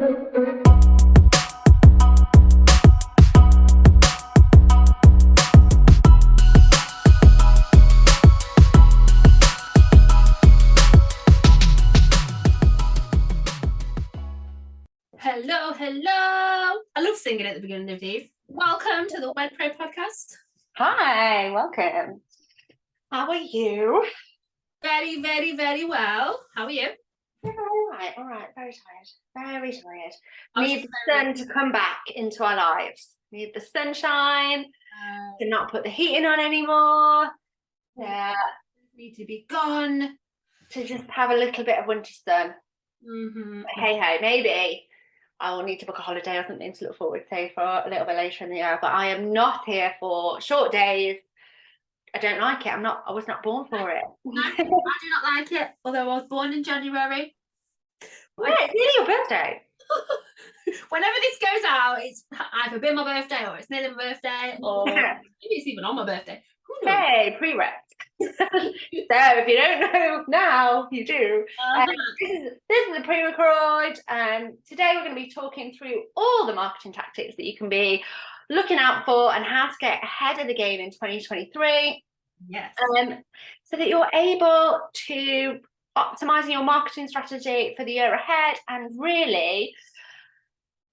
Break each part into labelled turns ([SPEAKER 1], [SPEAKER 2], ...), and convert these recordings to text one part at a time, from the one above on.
[SPEAKER 1] Hello, hello. I love singing at the beginning of these. Welcome to the Wed Pro podcast.
[SPEAKER 2] Hi, welcome. How are you?
[SPEAKER 1] Very, very, very well. How are you?
[SPEAKER 2] All right. Very tired. Need the sun to come back into our lives. Need the sunshine to not put the heating on anymore. Yeah.
[SPEAKER 1] Need to be gone.
[SPEAKER 2] To just have a little bit of winter sun. Hey, maybe I will need to book a holiday or something to look forward to for a little bit later in the year. But I am not here for short days. I don't like it. I was not born for it.
[SPEAKER 1] No, I do not like it. Although I was born in January.
[SPEAKER 2] Yeah, it's nearly your birthday.
[SPEAKER 1] Whenever this goes out, it's either been my birthday or it's nearly my birthday, or maybe it's even on my birthday.
[SPEAKER 2] Hey, pre-rec. So if you don't know now, you do. This is a pre-record. Today we're going to be talking through all the marketing tactics that you can be looking out for and how to get ahead of the game in 2023.
[SPEAKER 1] Yes.
[SPEAKER 2] So that you're able to optimize your marketing strategy for the year ahead and really,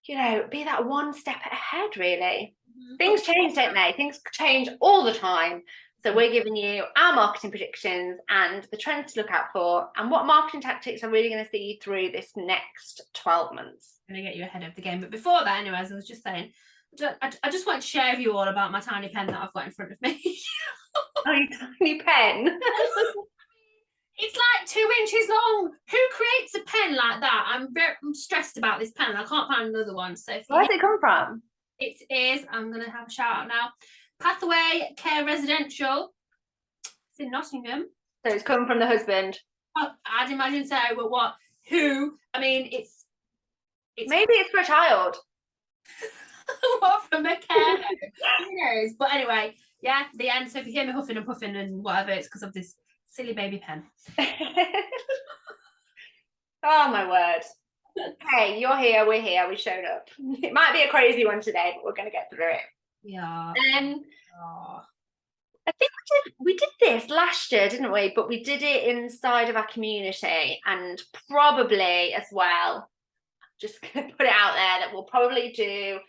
[SPEAKER 2] be that one step ahead, really. Things change, don't they? Things change all the time. So we're giving you our marketing predictions and the trends to look out for and what marketing tactics are really going to see you through this next 12 months.
[SPEAKER 1] I'm going to get you ahead of the game. But before that, anyway, as I was just saying, I just want to share with you all about my tiny pen that I've got in front of me.
[SPEAKER 2] Oh, your tiny pen?
[SPEAKER 1] It's like 2 inches long. Who creates a pen like that? I'm stressed about this pen. I can't find another one. So
[SPEAKER 2] where does it come from?
[SPEAKER 1] It is, I'm going to have a shout out now, Pathway Care Residential. It's in Nottingham.
[SPEAKER 2] So it's come from the husband.
[SPEAKER 1] I'd imagine so, but what? Who? I mean, it's
[SPEAKER 2] maybe it's for a child.
[SPEAKER 1] What, from a care home? Who knows? But anyway, yeah, the end. So if you hear me huffing and puffing and whatever, it's because of this silly baby pen.
[SPEAKER 2] Oh my word. Hey, you're here, we're here, we showed up. It might be a crazy one today, but we're going to get through it.
[SPEAKER 1] Yeah.
[SPEAKER 2] I think we did this last year, didn't we? But we did it inside of our community, and probably as well, just going to put it out there that we'll probably do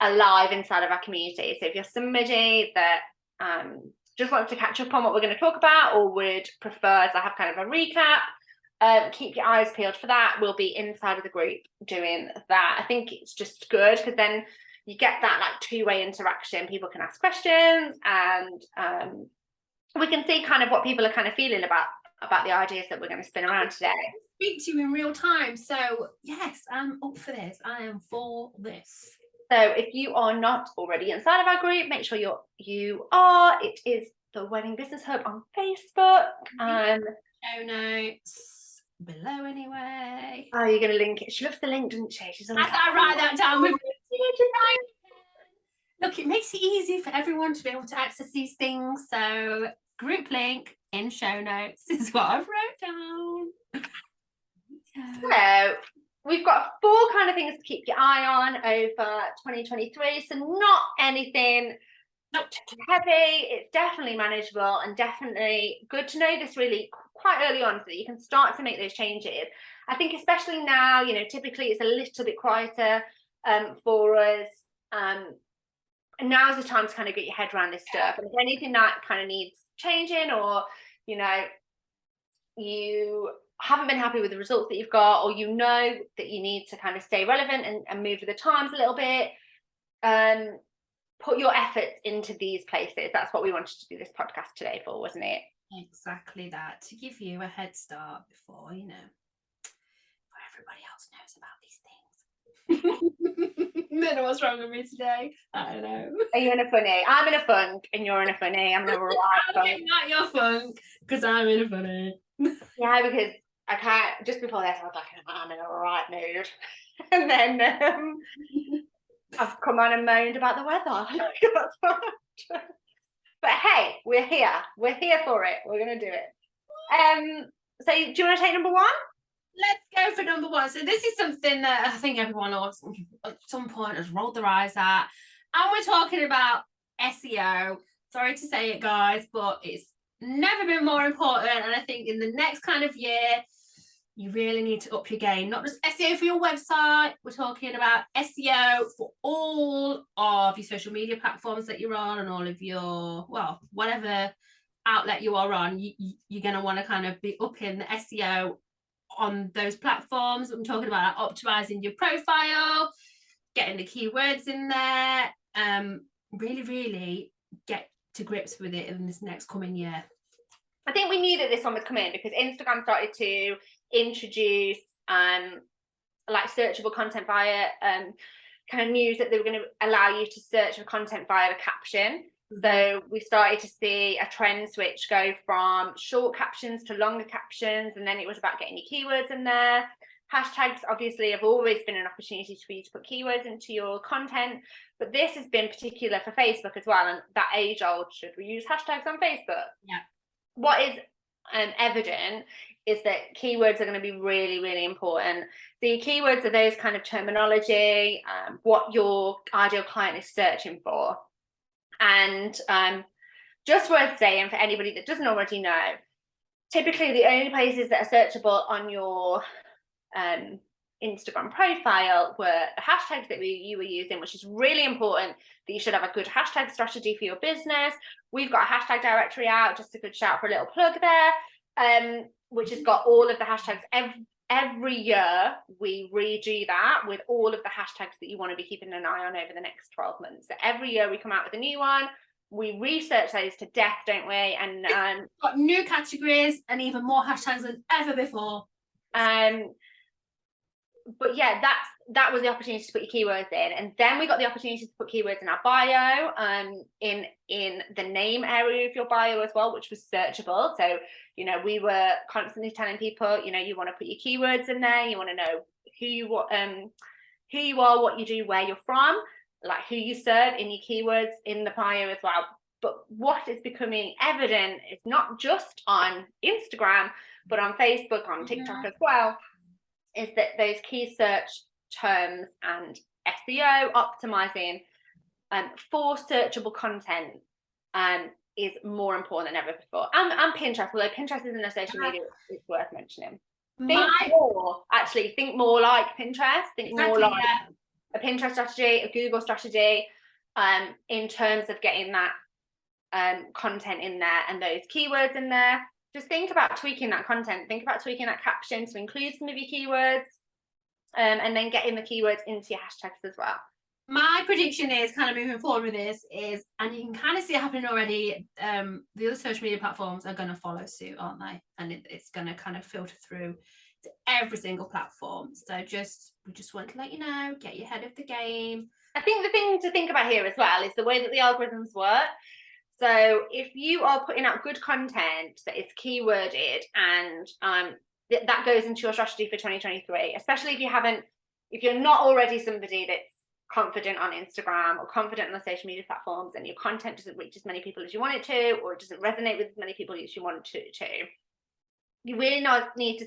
[SPEAKER 2] a live inside of our community. So if you're somebody that just wants to catch up on what we're going to talk about, or would prefer to have kind of a recap, keep your eyes peeled for that. We'll be inside of the group doing that. I think it's just good because then you get that like two-way interaction. People can ask questions and we can see kind of what people are kind of feeling about the ideas that we're going to spin around today.
[SPEAKER 1] Speak to you in real time. So yes, I'm up for this. I am for this.
[SPEAKER 2] So if you are not already inside of our group, make sure you are. It is the Wedding Business Hub on Facebook.
[SPEAKER 1] Show notes below anyway.
[SPEAKER 2] Oh, you're going to link it. She loves the link, doesn't she? She's always
[SPEAKER 1] I write that down with Look, it makes it easy for everyone to be able to access these things. So group link in show notes is what I've wrote down.
[SPEAKER 2] So we've got 4 kind of things to keep your eye on over 2023. So not anything too heavy. It's definitely manageable and definitely good to know this really quite early on so that you can start to make those changes. I think especially now, typically it's a little bit quieter for us. And now's the time to kind of get your head around this stuff. And if anything that kind of needs changing, or, you haven't been happy with the results that you've got, or that you need to kind of stay relevant and move with the times a little bit, put your efforts into these places. That's what we wanted to do this podcast today for, wasn't it?
[SPEAKER 1] Exactly that, to give you a head start before, everybody else knows about these things. I don't know what's wrong with me today. I don't know.
[SPEAKER 2] Are you in a funny? I'm in a funk and you're in a funny. I'm in a right funk.
[SPEAKER 1] I'm not your funk because I'm in a funny.
[SPEAKER 2] Yeah, because I can't. Just before this, I was like, I'm in a right mood, and then I've come on and moaned about the weather. But hey, we're here. We're here for it. We're gonna do it. So do you want to take number 1?
[SPEAKER 1] let's go for number one. So this is something that I think everyone else at some point has rolled their eyes at. And we're talking about SEO. Sorry to say it, guys, but it's never been more important. And I think in the next kind of year, you really need to up your game. Not just SEO for your website. We're talking about SEO for all of your social media platforms that you're on and all of your, well, whatever outlet you are on. You're going to want to kind of be upping the SEO on those platforms. I'm talking about optimizing your profile, getting the keywords in there, really get to grips with it in this next coming year.
[SPEAKER 2] I think we knew that this one would come in because Instagram started to introduce like searchable content via kind of news that they were going to allow you to search for content via the caption. So we started to see a trend switch go from short captions to longer captions, and then it was about getting your keywords in there. Hashtags obviously have always been an opportunity for you to put keywords into your content, but this has been particular for Facebook as well, and that age old, should we use hashtags on Facebook?
[SPEAKER 1] Yeah.
[SPEAKER 2] What is evident is that keywords are going to be really important. So your keywords are those kind of terminology, what your ideal client is searching for. And just worth saying for anybody that doesn't already know, typically the only places that are searchable on your Instagram profile were the hashtags that you were using, which is really important that you should have a good hashtag strategy for your business. We've got a hashtag directory out, just a good shout for a little plug there, which has got all of the hashtags. Every year we redo that with all of the hashtags that you want to be keeping an eye on over the next 12 months. So every year we come out with a new one. We research those to death, don't we? And
[SPEAKER 1] got new categories and even more hashtags than ever before.
[SPEAKER 2] But yeah, that was the opportunity to put your keywords in, and then we got the opportunity to put keywords in our bio, in the name area of your bio as well, which was searchable. So we were constantly telling people, you want to put your keywords in there, you want to know who you are, what you do, where you're from, like who you serve in your keywords in the bio as well. But what is becoming evident is not just on Instagram, but on Facebook, on TikTok as well, is that those key search terms and SEO optimizing for searchable content is more important than ever before. And Pinterest, although Pinterest isn't a social media, it's worth mentioning. Think more like Pinterest, think more like a Pinterest strategy, a Google strategy, in terms of getting that content in there and those keywords in there. Just think about tweaking that content, think about tweaking that caption to include some of your keywords, and then getting the keywords into your hashtags as well.
[SPEAKER 1] My prediction is kind of moving forward with this is, and you can kind of see it happening already, the other social media platforms are going to follow suit, aren't they? And it's going to kind of filter through to every single platform. So we just want to let you know, get your head of the game.
[SPEAKER 2] I think the thing to think about here as well is the way that the algorithms work. So if you are putting out good content that is keyworded, and that goes into your strategy for 2023, especially if you're not already somebody that's confident on Instagram or confident on the social media platforms, and your content doesn't reach as many people as you want it to, or it doesn't resonate with as many people as you want it to, you really need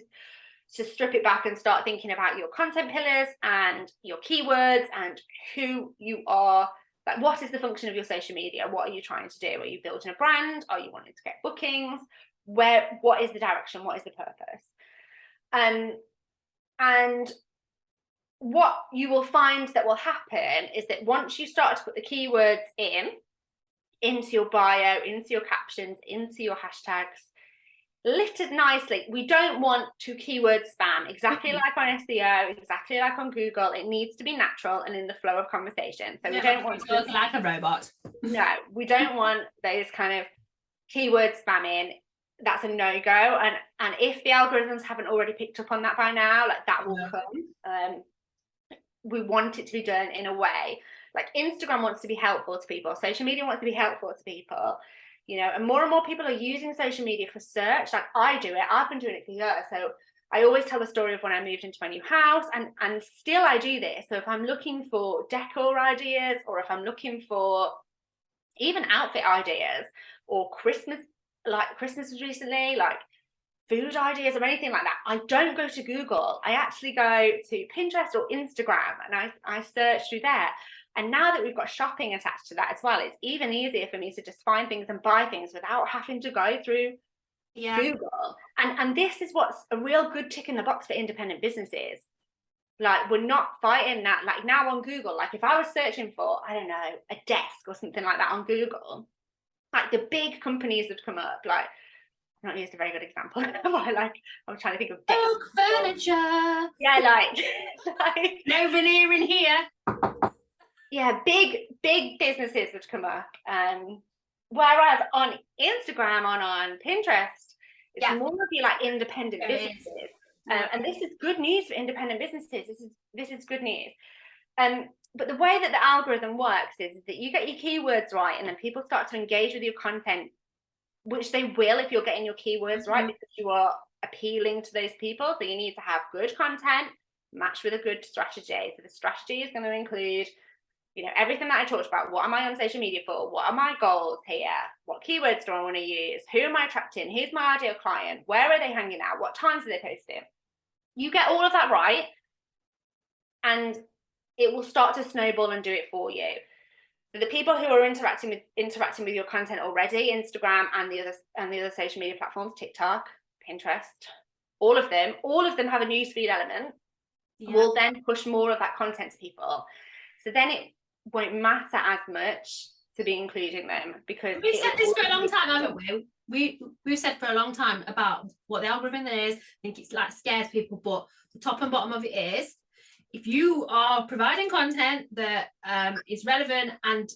[SPEAKER 2] to strip it back and start thinking about your content pillars and your keywords and who you are. Like, what is the function of your social media? What are you trying to do? Are you building a brand? Are you wanting to get bookings? What is the direction? What is the purpose? And what you will find that will happen is that once you start to put the keywords into your bio, into your captions, into your hashtags, littered nicely. We don't want to keyword spam, exactly like on SEO, exactly like on Google. It needs to be natural and in the flow of conversation. So we don't want to
[SPEAKER 1] look like a robot.
[SPEAKER 2] No, we don't want those kind of keyword spamming. That's a no-go. And if the algorithms haven't already picked up on that by now, like that will come. We want it to be done in a way, like Instagram wants to be helpful to people, social media wants to be helpful to people, and more people are using social media for search. Like I do it, I've been doing it for years. So I always tell the story of when I moved into my new house, and still I do this. So if I'm looking for decor ideas, or if I'm looking for even outfit ideas, or Christmas was recently, like food ideas or anything like that, I don't go to Google. I actually go to Pinterest or Instagram, and I search through there. And now that we've got shopping attached to that as well, it's even easier for me to just find things and buy things without having to go through Google. And this is what's a real good tick in the box for independent businesses. Like, we're not fighting that. Like, now on Google, like if I was searching for, I don't know, a desk or something like that on Google, like the big companies would come up. Like, I've not used a very good example. I'm trying to think of
[SPEAKER 1] Oak furniture.
[SPEAKER 2] Yeah, like
[SPEAKER 1] no veneer in here.
[SPEAKER 2] Yeah, big businesses would come up. Whereas on Instagram, on Pinterest, it's more of you like independent businesses. And this is good news for independent businesses. This is good news. But the way that the algorithm works is that you get your keywords right, and then people start to engage with your content, which they will if you're getting your keywords right, because you are appealing to those people. So you need to have good content matched with a good strategy. So the strategy is going to include, you know, everything that I talked about. What am I on social media for? What are my goals here? What keywords do I want to use? Who am I attracting? Who's my ideal client? Where are they hanging out? What times are they posting? You get all of that right, and it will start to snowball and do it for you. So the people who are interacting with your content already, Instagram and the other social media platforms, TikTok, Pinterest, all of them have a newsfeed element. Will then push more of that content to people. So then it won't matter as much to be including them, because
[SPEAKER 1] we've said this for a long time, haven't we? We've said for a long time about what the algorithm is. I think it's like scares people, but the top and bottom of it is, if you are providing content that is relevant and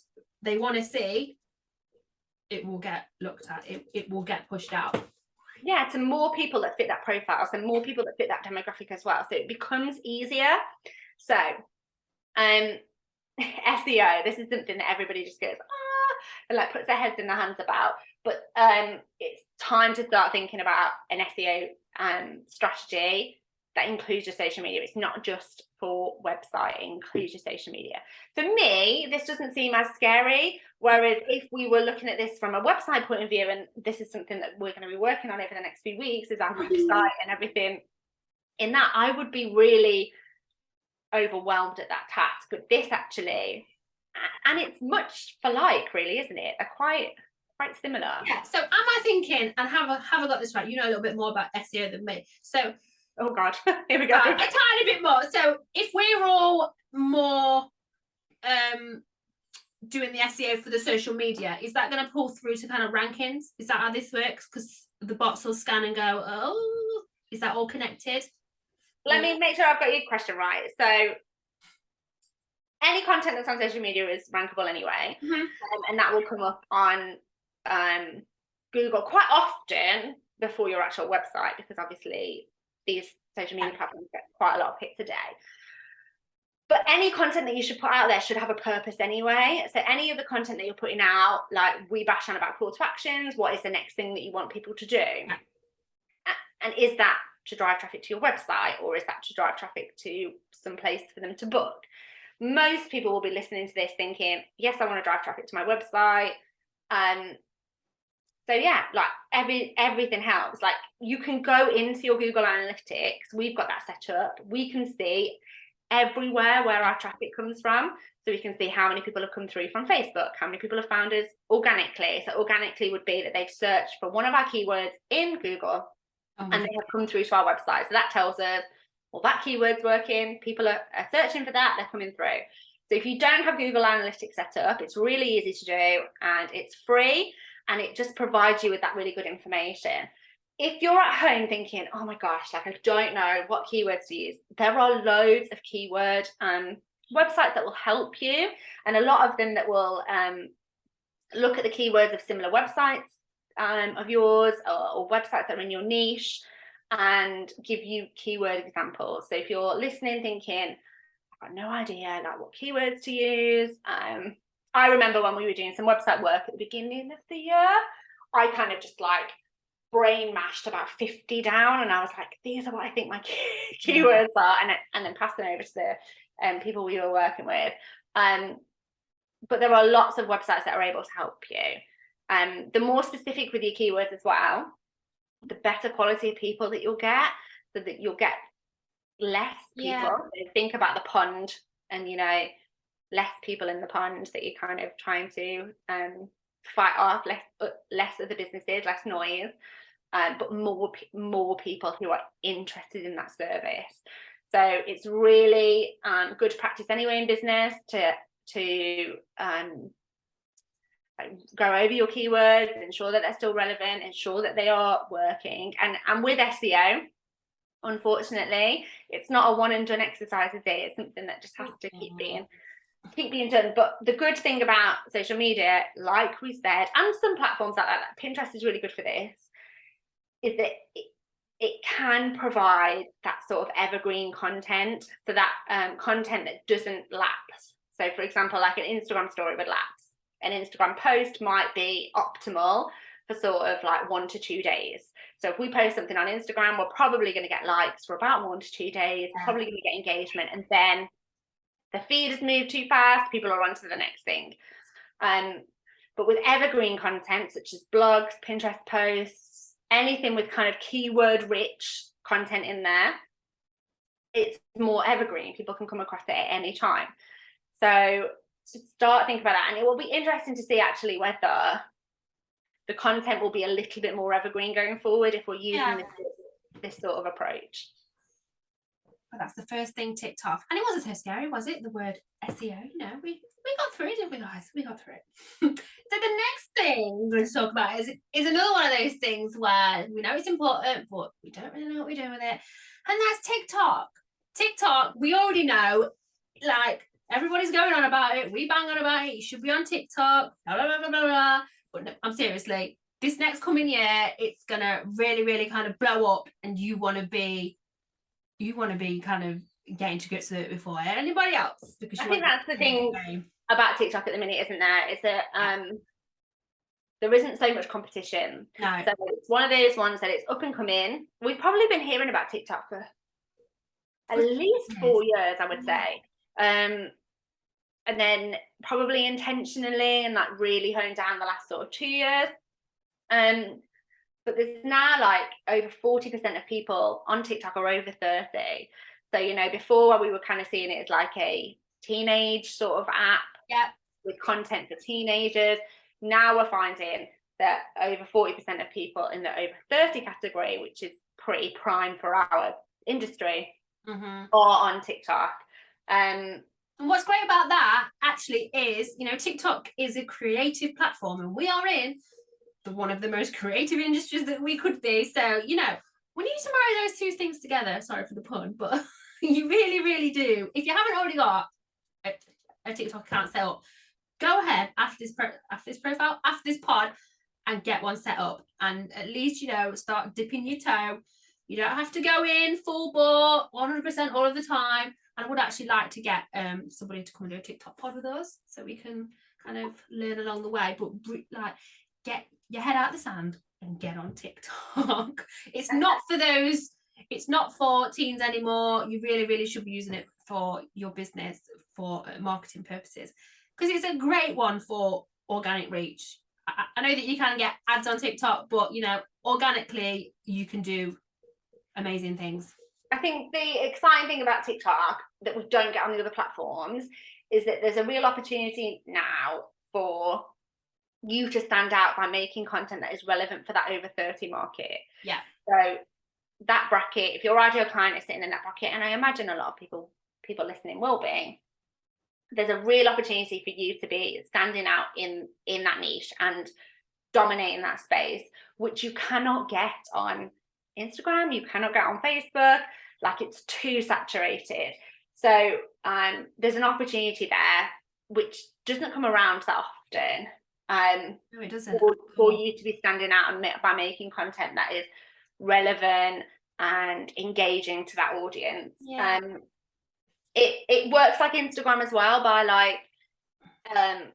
[SPEAKER 1] they want to see, it will get looked at. It will get pushed out.
[SPEAKER 2] Yeah, to more people that fit that profile, so more people that fit that demographic as well. So it becomes easier. So SEO, this is something that everybody just goes, and like puts their heads in their hands about. But it's time to start thinking about an SEO strategy that includes your social media. It's not just for website, it includes your social media. For me, this doesn't seem as scary. Whereas if we were looking at this from a website point of view, and this is something that we're going to be working on over the next few weeks, is our website and everything in that, I would be really overwhelmed at that task. But this actually, and it's much for like, really, isn't it? They're quite similar.
[SPEAKER 1] Yeah. So am I thinking, and have I got this right? You know a little bit more about SEO than me. So
[SPEAKER 2] oh god, here we go.
[SPEAKER 1] A tiny bit more. So if we're all more doing the SEO for the social media, is that going to pull through to kind of rankings? Is that how this works? Because the bots will scan and go, oh, is that all connected?
[SPEAKER 2] Let me make sure I've got your question right. So any content that's on social media is rankable anyway, and that will come up on Google quite often before your actual website, because obviously these social media platforms get quite a lot of hits a day. But any content that you should put out there should have a purpose anyway. So any of the content that you're putting out, like we bash on about call to actions, what is the next thing that you want people to do? And is that to drive traffic to your website, or is that to drive traffic to some place for them to book? Most people will be listening to this thinking, yes, I want to drive traffic to my website. So yeah, like everything helps. Like you can go into your Google Analytics. We've got that set up. We can see everywhere where our traffic comes from. So we can see how many people have come through from Facebook, how many people have found us organically. So organically would be that they've searched for one of our keywords in Google and they have come through to our website. So that tells us, well, that keyword's working. People are searching for that. They're coming through. So if you don't have Google Analytics set up, it's really easy to do, and it's free, and it just provides you with that really good information. If you're at home thinking, oh my gosh, like I don't know what keywords to use, there are loads of keyword websites that will help you, and a lot of them that will look at the keywords of similar websites of yours, or websites that are in your niche, and give you keyword examples. So if you're listening thinking, I've got no idea like what keywords to use, I remember when we were doing some website work at the beginning of the year, I kind of just like brain mashed about 50 down, and I was like, these are what I think my keywords are, and then passed them over to the people we were working with. But there are lots of websites that are able to help you. The more specific with your keywords as well, the better quality of people that you'll get, so that you'll get less people.
[SPEAKER 1] Yeah.
[SPEAKER 2] So think about the pond, and, you know, less people in the pond that you're kind of trying to fight off, less of the businesses, less noise, but more people who are interested in that service. So it's really good practice anyway in business to go over your keywords, ensure that they're still relevant, ensure that they are working. And with SEO, unfortunately, it's not a one and done exercise, is it? It's something that just has to keep being done. But the good thing about social media, like we said, and some platforms like that, Pinterest is really good for this, is that it can provide that sort of evergreen content, so that content that doesn't lapse. So for example, like an Instagram story would lapse. An Instagram post might be optimal for sort of like 1 to 2 days. So if we post something on Instagram, we're probably going to get likes for about 1 to 2 days, probably going to get engagement, and then the feed has moved too fast, people are on to the next thing. But with evergreen content, such as blogs, Pinterest posts, anything with kind of keyword rich content in there, it's more evergreen. People can come across it at any time. So start thinking about that, and it will be interesting to see actually whether the content will be a little bit more evergreen going forward if we're using this sort of approach.
[SPEAKER 1] Well, that's the first thing ticked off, and it wasn't so scary, was it? The word SEO, you know, we got through it, didn't we, guys? We got through it. So the next thing we're going to talk about is another one of those things where we know it's important, but we don't really know what we're doing with it, and that's TikTok. TikTok, we already know, like, everybody's going on about it. We bang on about it. You should be on TikTok. Blah, blah, blah, blah, blah. But no, I'm seriously, this next coming year, it's gonna really, really kind of blow up, and you want to be kind of getting to grips with it before anybody else, because
[SPEAKER 2] I think that's the thing about TikTok at the minute, isn't there? Is that there isn't so much competition.
[SPEAKER 1] No.
[SPEAKER 2] So it's one of those ones that it's up and coming. We've probably been hearing about TikTok for at least 4 years, I would say. And then probably intentionally and like really honed down the last sort of 2 years. But there's now like over 40% of people on TikTok are over 30. So, you know, before we were kind of seeing it as like a teenage sort of app with content for teenagers. Now we're finding that over 40% of people in the over 30 category, which is pretty prime for our industry, are on TikTok.
[SPEAKER 1] And what's great about that actually is, you know, TikTok is a creative platform, and we are in one of the most creative industries that we could be. So, you know, we need to marry those two things together. Sorry for the pun, but you really, really do. If you haven't already got a TikTok account set up, go ahead after this pod, and get one set up, and at least, you know, start dipping your toe. You don't have to go in full bore 100% all of the time. And I would actually like to get somebody to come and do a TikTok pod with us, so we can kind of learn along the way. But like, get your head out of the sand and get on TikTok. It's not for teens anymore. You really, really should be using it for your business, for marketing purposes, because it's a great one for organic reach. I know that you can get ads on TikTok, but, you know, organically you can do amazing things.
[SPEAKER 2] I think the exciting thing about TikTok that we don't get on the other platforms is that there's a real opportunity now for you to stand out by making content that is relevant for that over 30 market.
[SPEAKER 1] Yeah.
[SPEAKER 2] So that bracket, if your ideal client is sitting in that bracket, and I imagine a lot of people listening will be, there's a real opportunity for you to be standing out in that niche and dominating that space, which you cannot get on Instagram, you cannot get on Facebook. Like, it's too saturated. So there's an opportunity there which doesn't come around that often.
[SPEAKER 1] No, it doesn't.
[SPEAKER 2] For you to be standing out and by making content that is relevant and engaging to that audience.
[SPEAKER 1] Yeah.
[SPEAKER 2] It works like Instagram as well, by like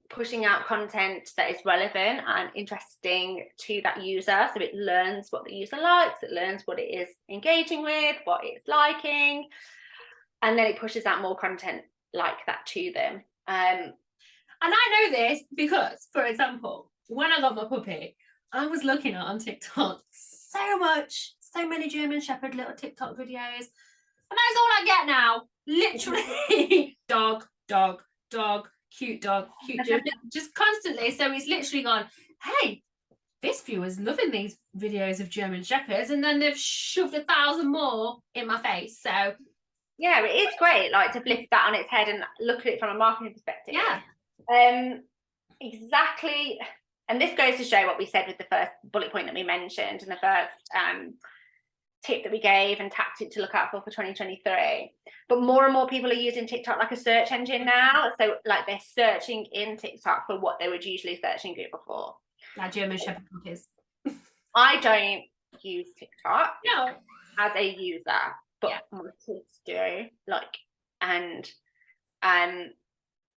[SPEAKER 2] pushing out content that is relevant and interesting to that user, so it learns what the user likes, it learns what it is engaging with, what it's liking, and then it pushes out more content like that to them. And
[SPEAKER 1] I know this because, for example, when I got my puppy, I was looking at on TikTok so many German Shepherd little TikTok videos. And that's all I get now. Literally dog, dog, dog, cute German, just constantly. So it's literally gone, hey, this viewer's loving these videos of German Shepherds, and then they've shoved 1,000 more in my face. So
[SPEAKER 2] yeah, it is great, like to flip that on its head and look at it from a marketing perspective.
[SPEAKER 1] yeah.
[SPEAKER 2] Exactly. And this goes to show what we said with the first bullet point that we mentioned and the first tip that we gave and tactic to look out for 2023. But more and more people are using TikTok like a search engine now. So like they're searching in TikTok for what they would usually search in Google for.
[SPEAKER 1] Like German Shepherd cookies.
[SPEAKER 2] I don't use TikTok
[SPEAKER 1] No.
[SPEAKER 2] as a user, but my kids do. Like, and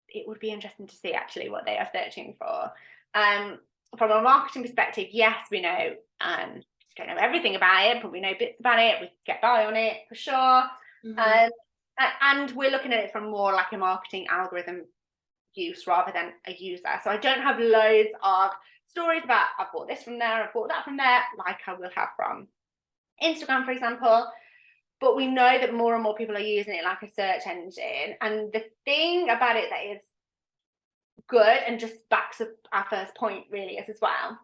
[SPEAKER 2] it would be interesting to see actually what they are searching for. From a marketing perspective, yes, we know don't know everything about it, but we know bits about it. We get by on it for sure. And we're looking at it from more like a marketing algorithm use rather than a user. So I don't have loads of stories about I've bought this from there, I've bought that from there, like I will have from Instagram, for example. But we know that more and more people are using it like a search engine. And the thing about it that is good and just backs up our first point really is as well,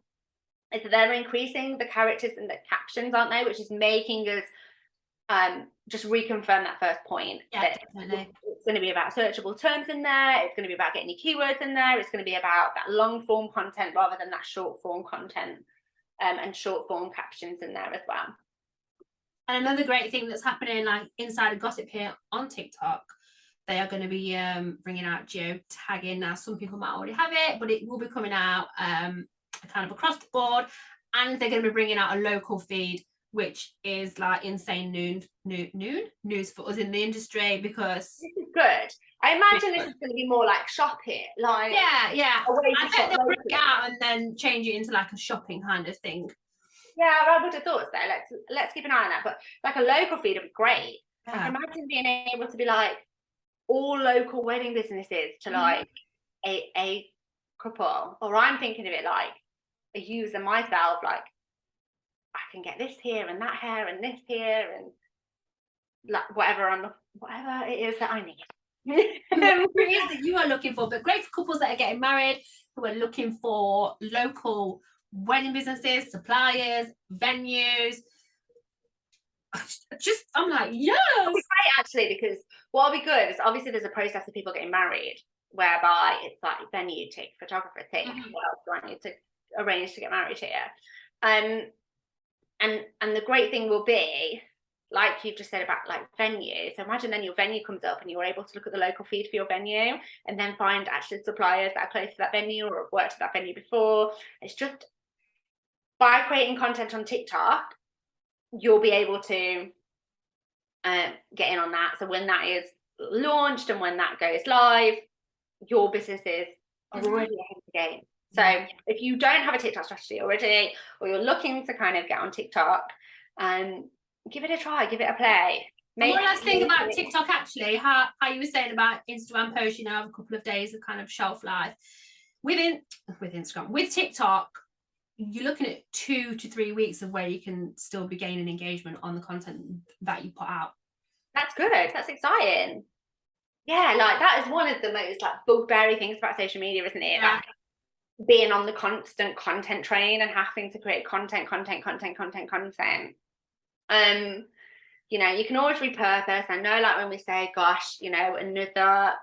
[SPEAKER 2] is that they're increasing the characters and the captions, aren't they? Which is making us just reconfirm that first point.
[SPEAKER 1] Yeah,
[SPEAKER 2] that
[SPEAKER 1] definitely.
[SPEAKER 2] It's going to be about searchable terms in there. It's going to be about getting your keywords in there. It's going to be about that long form content rather than that short form content, and short form captions in there as well.
[SPEAKER 1] And another great thing that's happening, like inside of gossip here on TikTok, they are going to be bringing out geotagging. Now, some people might already have it, but it will be coming out kind of across the board. And they're going to be bringing out a local feed, which is like insane news for us in the industry, because
[SPEAKER 2] this is good. I imagine this is going to be more like shop it, like
[SPEAKER 1] yeah.
[SPEAKER 2] a way to
[SPEAKER 1] I
[SPEAKER 2] shop
[SPEAKER 1] bet they'll bring it
[SPEAKER 2] locally.
[SPEAKER 1] out and then change it into like a shopping kind of thing.
[SPEAKER 2] Yeah, I would have thought so. Let's keep an eye on that. But like a local feed would be great. I can imagine being able to be like all local wedding businesses to like a couple, or I'm thinking of it like a user myself, like I can get this here and that here and this here and like whatever it is that I need.
[SPEAKER 1] Whatever it is that you are looking for, but great for couples that are getting married, who are looking for local wedding businesses, suppliers, venues. I'm like, yes.
[SPEAKER 2] It'll be great actually, because what'll be good is obviously there's a process of people getting married whereby it's like venue tick, photographer tick, what else do I need to arrange to get married here? And the great thing will be, like you've just said about like venue. So imagine then your venue comes up and you're able to look at the local feed for your venue and then find actually suppliers that are close to that venue or have worked at that venue before. It's just by creating content on TikTok, you'll be able to get in on that. So when that is launched and when that goes live, your businesses are already ahead of the game. So if you don't have a TikTok strategy already, or you're looking to kind of get on TikTok, give it a try, give it a play.
[SPEAKER 1] And one last thing about TikTok, actually, how you were saying about Instagram posts, you know, have a couple of days of kind of shelf life. With Instagram, with TikTok, you're looking at 2 to 3 weeks of where you can still be gaining engagement on the content that you put out.
[SPEAKER 2] That's good. That's exciting. Yeah, like that is one of the most like bugbeary things about social media, isn't it?
[SPEAKER 1] Yeah.
[SPEAKER 2] Like being on the constant content train and having to create content. You know, you can always repurpose. I know, like when we say, gosh, you know, another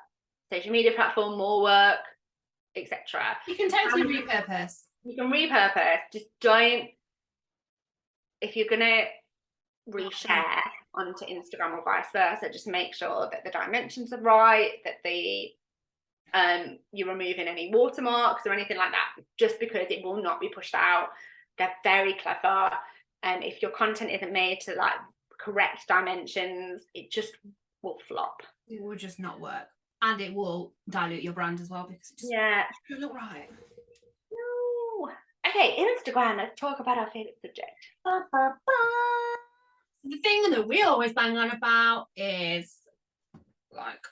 [SPEAKER 2] social media platform, more work, etc.
[SPEAKER 1] You can totally repurpose.
[SPEAKER 2] You can repurpose. Just don't, if you're gonna reshare onto Instagram or vice versa, just make sure that the dimensions are right, that the you're removing any watermarks or anything like that, just because it will not be pushed out. They're very clever, and if your content isn't made to like correct dimensions, it just will flop.
[SPEAKER 1] It will just not work, and it will dilute your brand as well, because it just doesn't look right.
[SPEAKER 2] No. Okay, Instagram. Let's talk about our favorite subject.
[SPEAKER 1] The thing that we always bang on about is like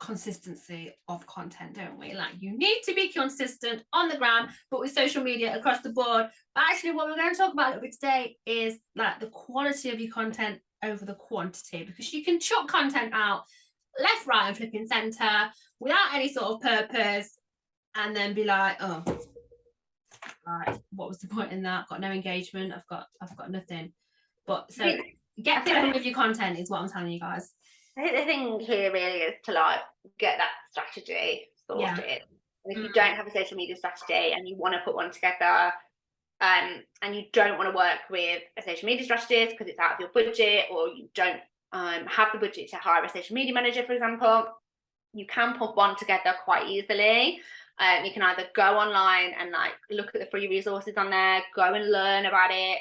[SPEAKER 1] consistency of content, don't we? Like, you need to be consistent on the gram, but with social media across the board. But actually, what we're going to talk about a little bit today is like the quality of your content over the quantity, because you can chuck content out left, right, and flipping center without any sort of purpose, and then be like, oh, right, what was the point in that? I've got no engagement. I've got nothing. But so get clever with your content is what I'm telling you guys.
[SPEAKER 2] I think the thing here really is to like get that strategy sorted. Yeah. And if you don't have a social media strategy and you want to put one together, and you don't want to work with a social media strategist because it's out of your budget, or you don't have the budget to hire a social media manager, for example, you can put one together quite easily. You can either go online and like look at the free resources on there, go and learn about it,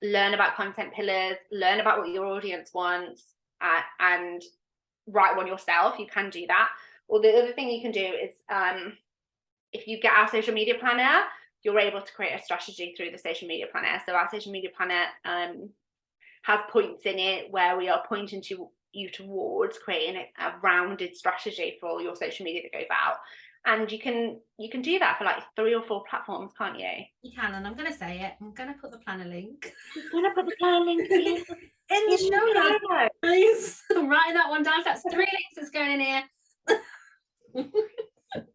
[SPEAKER 2] learn about content pillars, learn about what your audience wants, and write one yourself. You can do that. Or the other thing you can do is if you get our social media planner, you're able to create a strategy through the social media planner. So our social media planner has points in it where we are pointing to you towards creating a rounded strategy for all your social media that goes out. And you can do that for like 3 or 4 platforms, can't you?
[SPEAKER 1] You can, and I'm going to say it. I'm going to put the planner link.
[SPEAKER 2] I'm going to put the planner link in
[SPEAKER 1] the show notes. Please. I'm writing that one down. So that's 3 links that's going in here.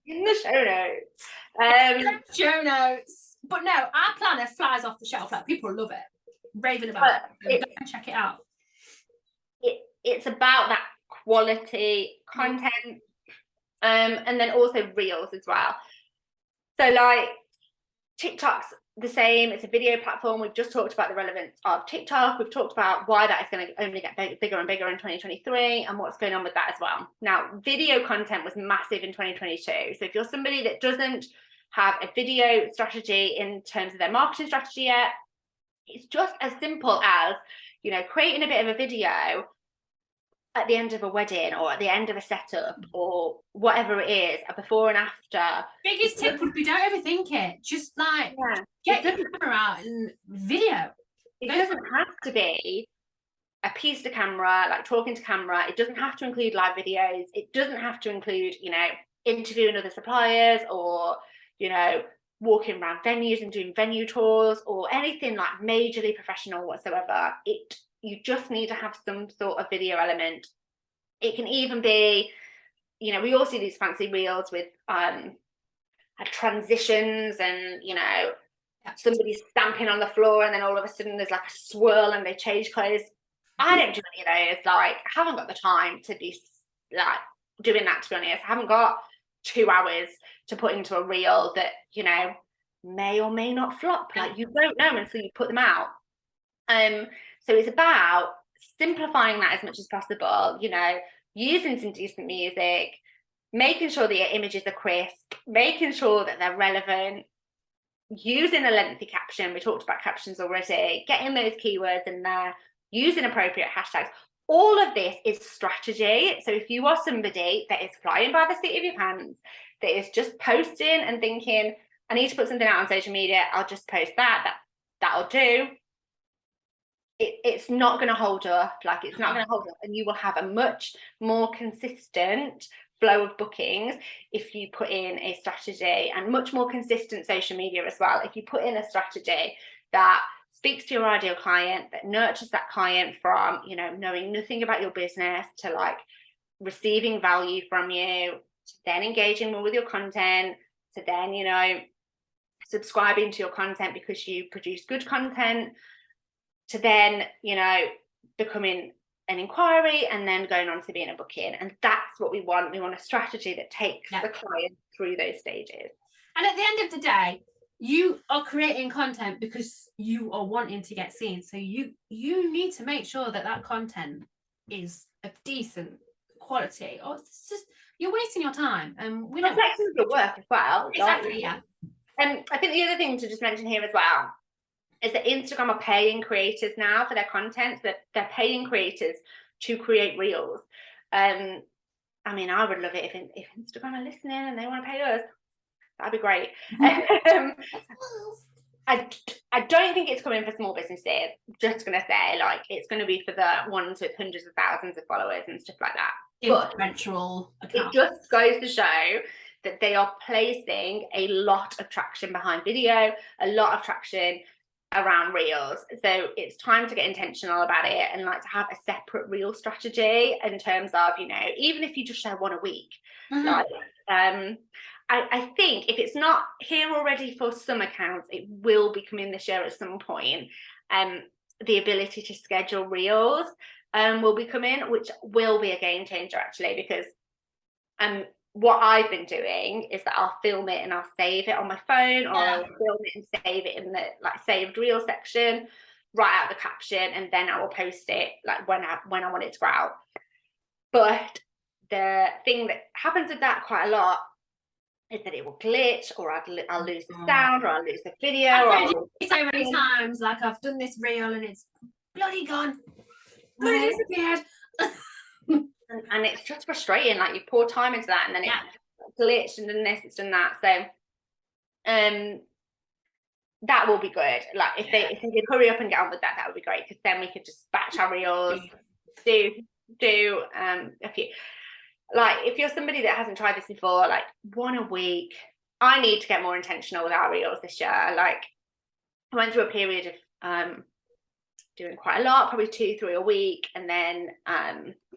[SPEAKER 2] In the show notes.
[SPEAKER 1] Show notes. But no, our planner flies off the shelf. Like, people love it, raving about it. So go and check it out.
[SPEAKER 2] It's about that quality content, and then also reels as well. So like TikTok's the same. It's a video platform. We've just talked about the relevance of TikTok. We've talked about why that is going to only get bigger and bigger in 2023 and what's going on with that as well. Now, video content was massive in 2022. So if you're somebody that doesn't have a video strategy in terms of their marketing strategy yet, it's just as simple as, you know, creating a bit of a video at the end of a wedding or at the end of a setup or whatever it is, a before and after.
[SPEAKER 1] Biggest tip would be don't overthink it. Just like get your camera out and video.
[SPEAKER 2] It doesn't have to be a piece to camera, like talking to camera. It doesn't have to include live videos. It doesn't have to include, you know, interviewing other suppliers or, you know, walking around venues and doing venue tours or anything like majorly professional whatsoever. You just need to have some sort of video element. It can even be, you know, we all see these fancy reels with transitions and, you know, somebody's stamping on the floor and then all of a sudden there's like a swirl and they change clothes. I don't do any of those. Like, I haven't got the time to be like doing that, to be honest. I haven't got 2 hours to put into a reel that, you know, may or may not flop. Like, you don't know until you put them out. So it's about simplifying that as much as possible, you know, using some decent music, making sure that your images are crisp, making sure that they're relevant, using a lengthy caption. We talked about captions already, getting those keywords in there, using appropriate hashtags. All of this is strategy. So if you are somebody that is flying by the seat of your pants, that is just posting and thinking, I need to put something out on social media, I'll just post that'll do. It's not going to hold up. Like, it's not going to hold up, and you will have a much more consistent flow of bookings if you put in a strategy, and much more consistent social media as well. If you put in a strategy that speaks to your ideal client, that nurtures that client from, you know, knowing nothing about your business to like receiving value from you, to then engaging more with your content, to then, you know, subscribing to your content because you produce good content, to then, you know, becoming an inquiry and then going on to being a booking. And that's what we want. We want a strategy that takes the client through those stages.
[SPEAKER 1] And at the end of the day, you are creating content because you are wanting to get seen. So you need to make sure that content is of decent quality, or it's just, you're wasting your time. And we don't
[SPEAKER 2] reflecting your work as well.
[SPEAKER 1] Exactly, yeah.
[SPEAKER 2] And I think the other thing to just mention here as well is that Instagram are paying creators now for their content. So they're paying creators to create reels. I mean, I would love it if Instagram are listening and they want to pay us. That'd be great. I don't think it's coming for small businesses. Just going to say, like, it's going to be for the ones with hundreds of thousands of followers and stuff like that.
[SPEAKER 1] influential account.
[SPEAKER 2] It just goes to show that they are placing a lot of traction behind video, a lot of traction around reels. So it's time to get intentional about it and like to have a separate reel strategy in terms of, you know, even if you just share one a week. Like I think if it's not here already for some accounts, it will be coming this year at some point. The ability to schedule reels will be coming, which will be a game changer actually, because what I've been doing is that I'll film it and I'll save it on my phone, or I'll film it and save it in the like saved reel section, write out the caption, and then I will post it like when I want it to go out. But the thing that happens with that quite a lot is that it will glitch, or I'll lose the sound, or I'll lose the video.
[SPEAKER 1] I've heard you so many times, like I've done this reel and it's bloody gone, bloody disappeared.
[SPEAKER 2] And it's just frustrating, like you pour time into that and then it's glitched and done this, it's done that. So that will be good. Like if they could hurry up and get on with that, that would be great, because then we could just batch our reels, do a few. Like if you're somebody that hasn't tried this before, like one a week. I need to get more intentional with our reels this year. Like I went through a period of doing quite a lot, probably 2-3 a week, and then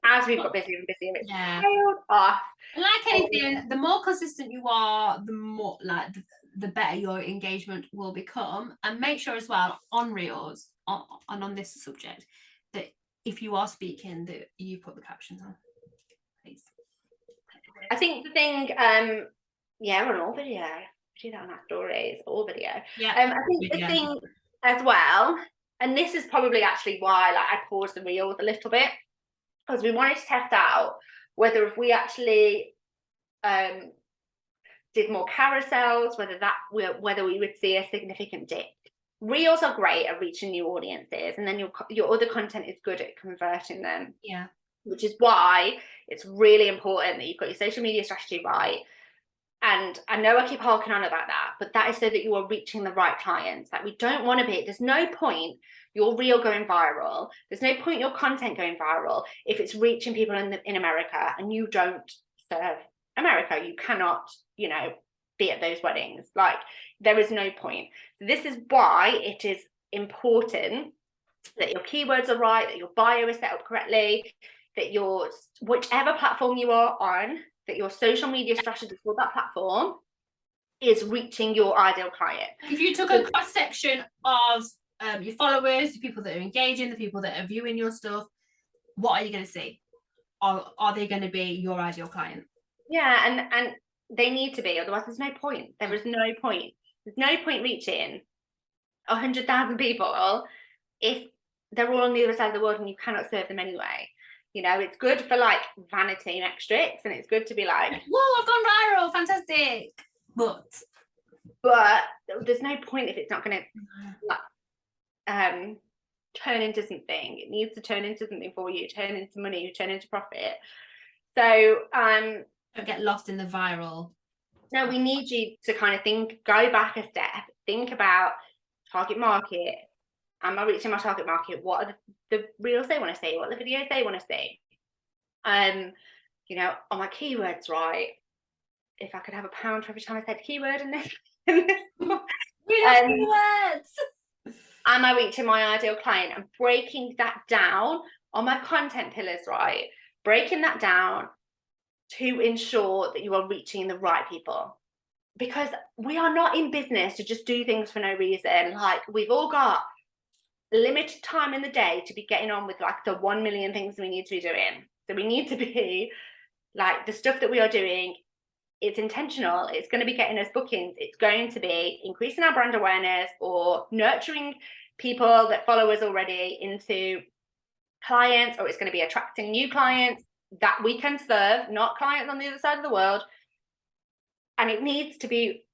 [SPEAKER 2] as we've got busier and busier, it's tailed off.
[SPEAKER 1] And like anything, the more consistent you are, the more like the better your engagement will become. And make sure as well on reels on this subject that if you are speaking, that you put the captions on, please.
[SPEAKER 2] I think the thing, on all video, we do that on our stories, all video. I think the thing as well, and this is probably actually why like I paused the reels a little bit, because we wanted to test out whether if we actually did more carousels, whether we would see a significant dip. Reels are great at reaching new audiences, and then your other content is good at converting them.
[SPEAKER 1] Yeah.
[SPEAKER 2] Which is why it's really important that you've got your social media strategy right. And I know I keep harking on about that, but that is so that you are reaching the right clients. Like we don't want to be, there's no point your reel going viral, there's no point your content going viral if it's reaching people in America and you don't serve America. You cannot, be at those weddings. Like there is no point. So this is why it is important that your keywords are right, that your bio is set up correctly, that your whichever platform you are on, that your social media strategy for that platform is reaching your ideal client.
[SPEAKER 1] If you took a cross section of your followers, the people that are engaging, the people that are viewing your stuff, what are you going to see? Are they going to be your ideal client?
[SPEAKER 2] Yeah, and they need to be, otherwise there's no point. There is no point. There's no point reaching 100,000 people if they're all on the other side of the world and you cannot serve them anyway. It's good for like vanity metrics, and it's good to be like,
[SPEAKER 1] whoa, I've gone viral, fantastic. But
[SPEAKER 2] there's no point if it's not going to turn into something. It needs to turn into something for you, turn into money, turn into profit. So
[SPEAKER 1] don't get lost in the viral.
[SPEAKER 2] No, we need you to kind of go back a step, think about target market. Am I reaching my target market? What are the reels they want to see? What are the videos they want to see? Are my keywords right? If I could have £1 for every time I said keyword in this.
[SPEAKER 1] Keywords.
[SPEAKER 2] Am I reaching my ideal client? And breaking that down on my content pillars, right? Breaking that down to ensure that you are reaching the right people. Because we are not in business to just do things for no reason. Like we've all got limited time in the day to be getting on with like the 1 million things we need to be doing. So we need to be like, the stuff that we are doing, it's intentional. It's going to be getting us bookings. It's going to be increasing our brand awareness or nurturing people that follow us already into clients, or it's going to be attracting new clients that we can serve, not clients on the other side of the world. And it needs to be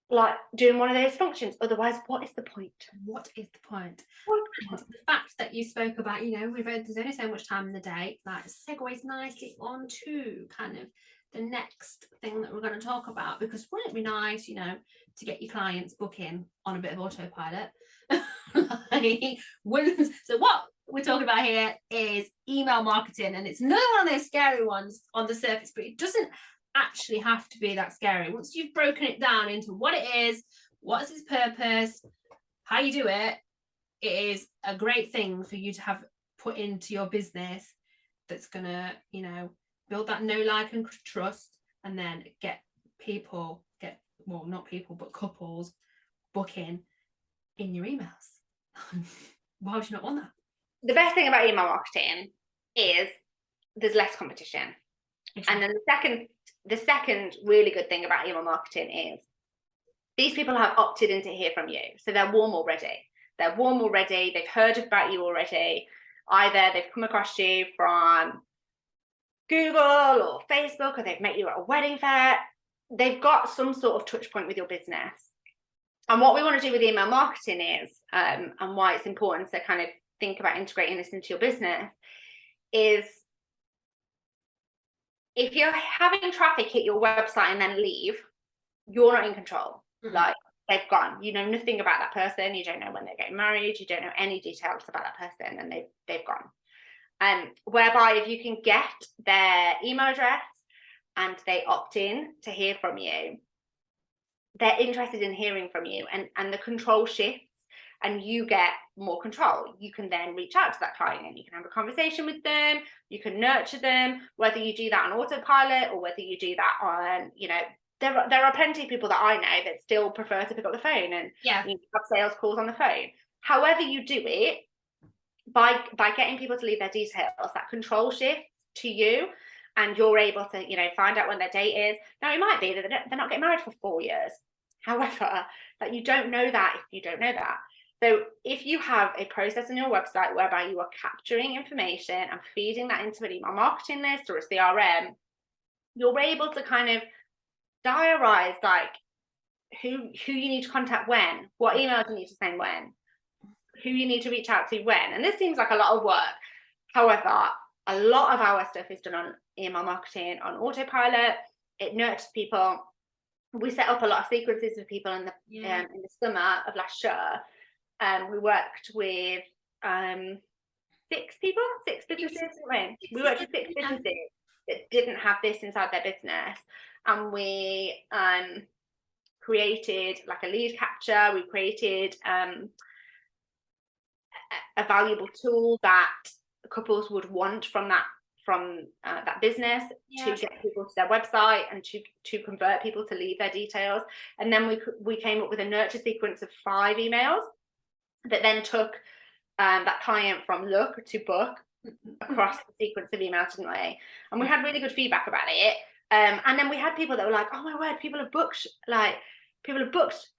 [SPEAKER 2] like doing one of those functions. Otherwise, what is the point?
[SPEAKER 1] What is the point? And the fact that you spoke about, there's only so much time in the day, that segues nicely on to kind of the next thing that we're going to talk about, because wouldn't it be nice, to get your clients booking on a bit of autopilot? So we're talking about here is email marketing, and it's another one of those scary ones on the surface, but it doesn't actually have to be that scary. Once you've broken it down into what it is, what's its purpose, how you do it, it is a great thing for you to have put into your business that's gonna, build that know, like, and trust, and then get not people, but couples booking in your emails. Why would you not want that?
[SPEAKER 2] The best thing about email marketing is there's less competition. Exactly. And then the second really good thing about email marketing is these people have opted in to hear from you. So they're warm already. They've heard about you already. Either they've come across you from Google or Facebook, or they've met you at a wedding fair. They've got some sort of touch point with your business. And what we want to do with email marketing is, and why it's important to kind of think about integrating this into your business, is if you're having traffic hit your website and then leave, you're not in control. Mm-hmm. Like, they've gone. You know nothing about that person. You don't know when they're getting married. You don't know any details about that person, and they've gone. Whereby if you can get their email address and they opt in to hear from you, they're interested in hearing from you, and the control shifts and you get more control. You can then reach out to that client, you can have a conversation with them, you can nurture them, whether you do that on autopilot or whether you do that on, there are plenty of people that I know that still prefer to pick up the phone and have sales calls on the phone. However you do it, by getting people to leave their details, that control shifts to you, and you're able to, find out when their date is. Now, it might be that they're not getting married for 4 years. However, that you don't know that if you don't know that. So if you have a process on your website whereby you are capturing information and feeding that into an email marketing list or a CRM, you're able to kind of diarize like who you need to contact when, what emails you need to send when, who you need to reach out to when. And this seems like a lot of work. However, a lot of our stuff is done on email marketing on autopilot. It nurtures people. We set up a lot of sequences with people in the summer of last year. We worked with 6 businesses. We worked with 6 businesses that didn't have this inside their business, and we created like a lead capture. We created a valuable tool that couples would want from that business to get people to their website and to convert people to leave their details. And then we came up with a nurture sequence of 5 emails that then took that client from look to book across the sequence of emails, didn't we? And we had really good feedback about it. And then we had people that were like, oh my word, people have booked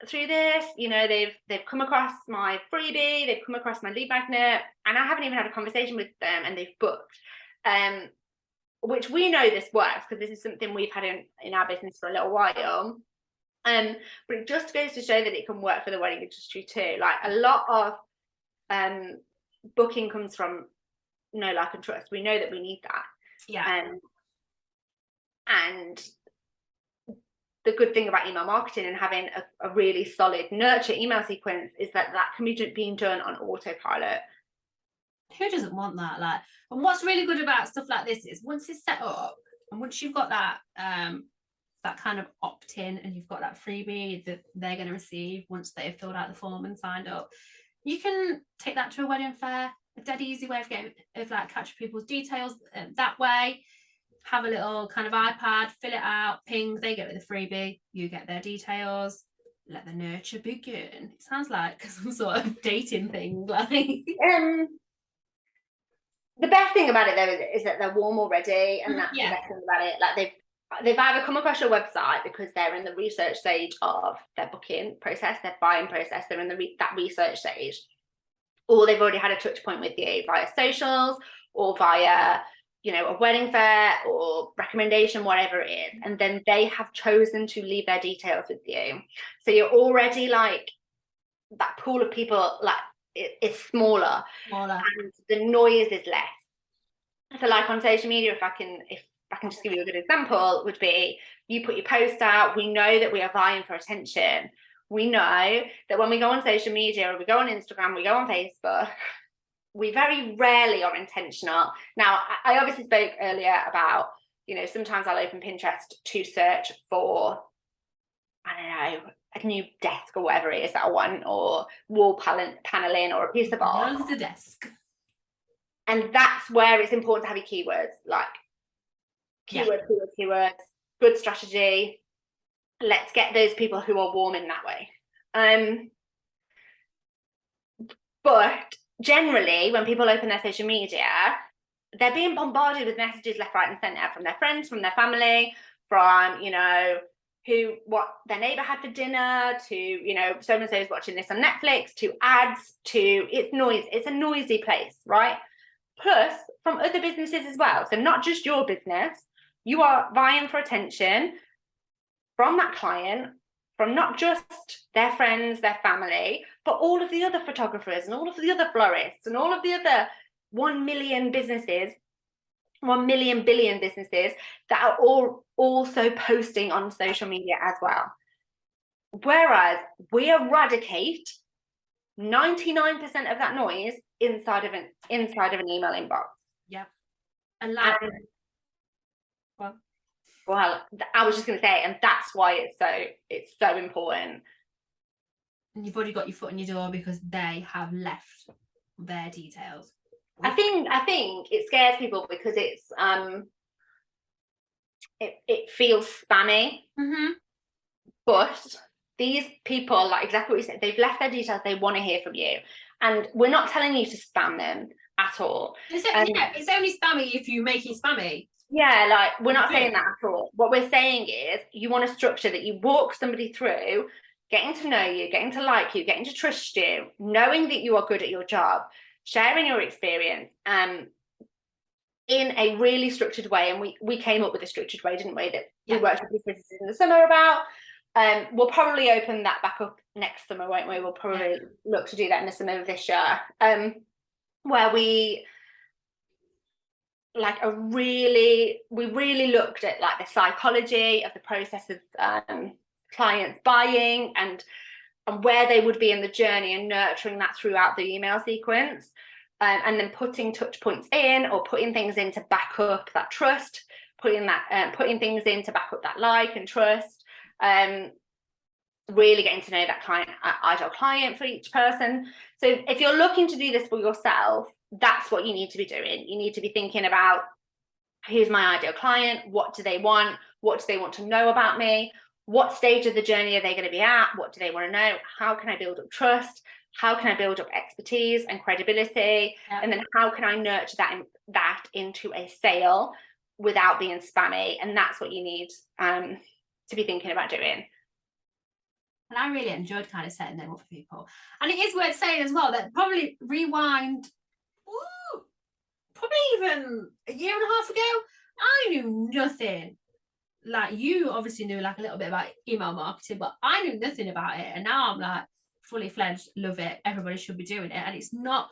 [SPEAKER 2] through this, they've come across my freebie, they've come across my lead magnet, and I haven't even had a conversation with them and they've booked. Which we know this works because this is something we've had in our business for a little while. But it just goes to show that it can work for the wedding industry too. Like, a lot of booking comes from know, like, and trust. We know that we need that. And the good thing about email marketing and having a really solid nurture email sequence is that can be being done on autopilot.
[SPEAKER 1] Who doesn't want that? Like, and what's really good about stuff like this is once it's set up and once you've got that that kind of opt-in and you've got that freebie that they're going to receive once they've filled out the form and signed up, you can take that to a wedding fair. A dead easy way of capture people's details that way. Have a little kind of iPad, fill it out, ping, they get the freebie, you get their details, let the nurture begin. It sounds like some sort of dating thing. Like,
[SPEAKER 2] the best thing about it though is that they're warm already, and that's the best thing about it. Like, they've either come across your website because they're in the research stage of their booking process, their buying process, they're in that research stage, or they've already had a touch point with you via socials or via a wedding fair or recommendation, whatever it is, and then they have chosen to leave their details with you. So you're already like, that pool of people, like, it's smaller and the noise is less. So like on social media, if I can just give you a good example, would be you put your post out. We know that we are vying for attention. We know that when we go on social media or we go on Instagram, we go on Facebook, we very rarely are intentional. Now, I obviously spoke earlier about, you know, sometimes I'll open Pinterest to search for, I don't know, a new desk or whatever it is that I want, or wall paneling or a piece of art.
[SPEAKER 1] Loves the desk.
[SPEAKER 2] And that's where it's important to have your keywords, like keywords, keywords, good strategy. Let's get those people who are warm in that way. But generally, when people open their social media, they're being bombarded with messages left, right, and centre from their friends, from their family, from, you know, what their neighbour had for dinner, to, you know, so and so is watching this on Netflix, to ads, to it's a noisy place, right? Plus from other businesses as well. So not just your business, you are vying for attention from that client, from not just their friends, their family, but all of the other photographers and all of the other florists and all of the other 1 million businesses, 1 million billion businesses that are all also posting on social media as well. Whereas we eradicate 99% of that noise inside of an email inbox.
[SPEAKER 1] Yeah. And like,
[SPEAKER 2] well, I was just going to say, and that's why it's so important.
[SPEAKER 1] And you've already got your foot in your door because they have left their details.
[SPEAKER 2] I think it scares people because it's it feels spammy.
[SPEAKER 1] Mm-hmm.
[SPEAKER 2] But these people, like exactly what you said, they've left their details, they want to hear from you. And we're not telling you to spam them at all.
[SPEAKER 1] It's only spammy if you make it spammy.
[SPEAKER 2] Yeah, like we're not saying that at all. What we're saying is you want a structure that you walk somebody through, getting to know you, getting to like you, getting to trust you, knowing that you are good at your job, sharing your experience in a really structured way. And we came up with a structured way, didn't we, that we worked with these businesses in the summer about. We'll probably open that back up next summer, won't we? We'll probably look to do that in the summer of this year, where we really looked at like the psychology of the process of clients buying and where they would be in the journey and nurturing that throughout the email sequence, and then putting touch points in or putting things in to back up that trust, putting things in to back up that like and trust. Really getting to know that ideal client for each person. So if you're looking to do this for yourself, that's what you need to be doing. You need to be thinking about, who's my ideal client? What do they want? What do they want to know about me? What stage of the journey are they going to be at? What do they want to know? How can I build up trust? How can I build up expertise and credibility?
[SPEAKER 1] Yeah.
[SPEAKER 2] And then how can I nurture that into a sale without being spammy? And that's what you need to be thinking about doing.
[SPEAKER 1] And I really enjoyed kind of setting them up for people. And it is worth saying as well that probably rewind, probably even a year and a half ago, I knew nothing. Like, you obviously knew like a little bit about email marketing, but I knew nothing about it. And now I'm like fully fledged, love it. Everybody should be doing it. And it's not,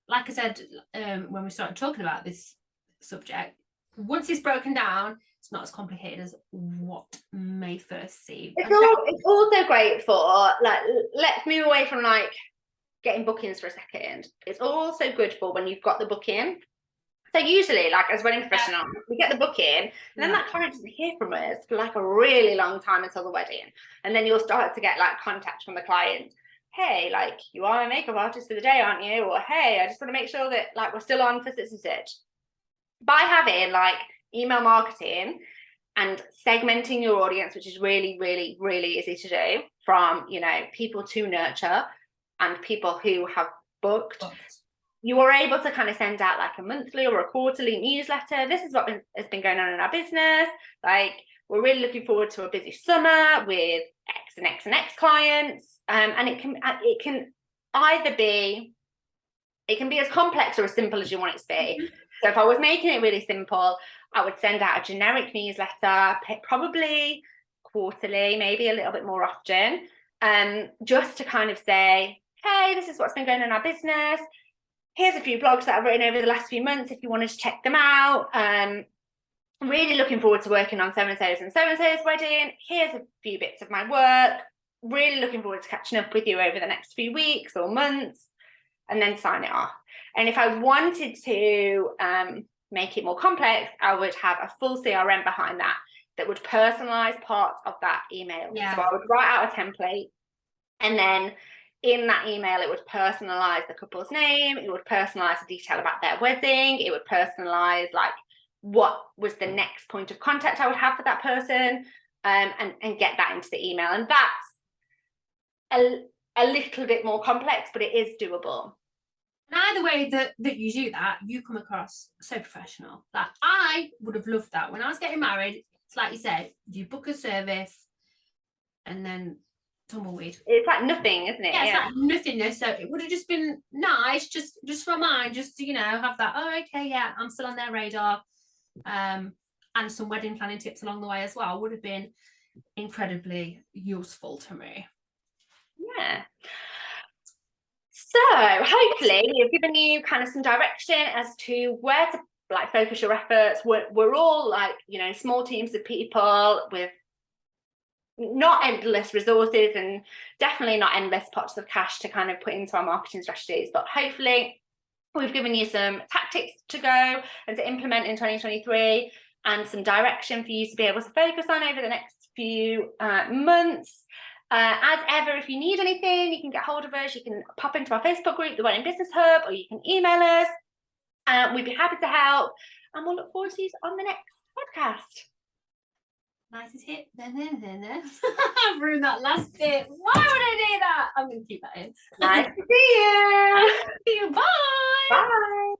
[SPEAKER 1] like I said, when we started talking about this subject, once it's broken down, it's not as complicated as what may first seem.
[SPEAKER 2] It's also great for, like, let's move away from like getting bookings for a second. It's also good for when you've got the booking. So usually, like as wedding professionals, we get the booking, and then that client doesn't hear from us for like a really long time until the wedding. And then you'll start to get like contact from the client. Hey, like, you are a makeup artist for the day, aren't you? Or hey, I just want to make sure that like we're still on for such and such. By having like email marketing and segmenting your audience, which is really, really, really easy to do, from, you know, people to nurture and people who have booked, you are able to kind of send out like a monthly or a quarterly newsletter. This is what has been going on in our business. Like, we're really looking forward to a busy summer with X and X and X clients. And it can either be, it can be as complex or as simple as you want it to be. So if I was making it really simple, I would send out a generic newsletter, probably quarterly, maybe a little bit more often, just to kind of say, hey, this is what's been going on in our business. Here's a few blogs that I've written over the last few months if you wanted to check them out. Really looking forward to working on so-and-so's and so-and-so's wedding. Here's a few bits of my work. Really looking forward to catching up with you over the next few weeks or months. and then sign it off. And if I wanted to make it more complex, I would have a full CRM behind that would personalize parts of that email.
[SPEAKER 1] Yeah.
[SPEAKER 2] So I would write out a template, and then in that email, it would personalize the couple's name, it would personalize the detail about their wedding, it would personalize like what was the next point of contact I would have for that person, and get that into the email. And that's a little bit more complex, but it is doable.
[SPEAKER 1] And either way that you do that, you come across so professional. Like, I would have loved that when I was getting married. It's like you said, you book a service and then tumbleweed.
[SPEAKER 2] It's like nothing, isn't it?
[SPEAKER 1] Yeah, it's like nothingness. So it would have just been nice, just for mine, just to, you know, have that, oh, okay, yeah, I'm still on their radar. And some wedding planning tips along the way as well would have been incredibly useful to me.
[SPEAKER 2] Yeah. So hopefully we've given you kind of some direction as to where to like focus your efforts. We're all like, you know, small teams of people with not endless resources and definitely not endless pots of cash to kind of put into our marketing strategies, but hopefully we've given you some tactics to go and to implement in 2023 and some direction for you to be able to focus on over the next few months. As ever, if you need anything, you can get hold of us. You can pop into our Facebook group, the Wedding Business Hub, or you can email us. We'd be happy to help, and we'll look forward to you on the next podcast.
[SPEAKER 1] Nicest hit. I've ruined that last bit. Why would I do that? I'm going to keep that in.
[SPEAKER 2] Nice to see you.
[SPEAKER 1] See you. Bye.
[SPEAKER 2] Bye.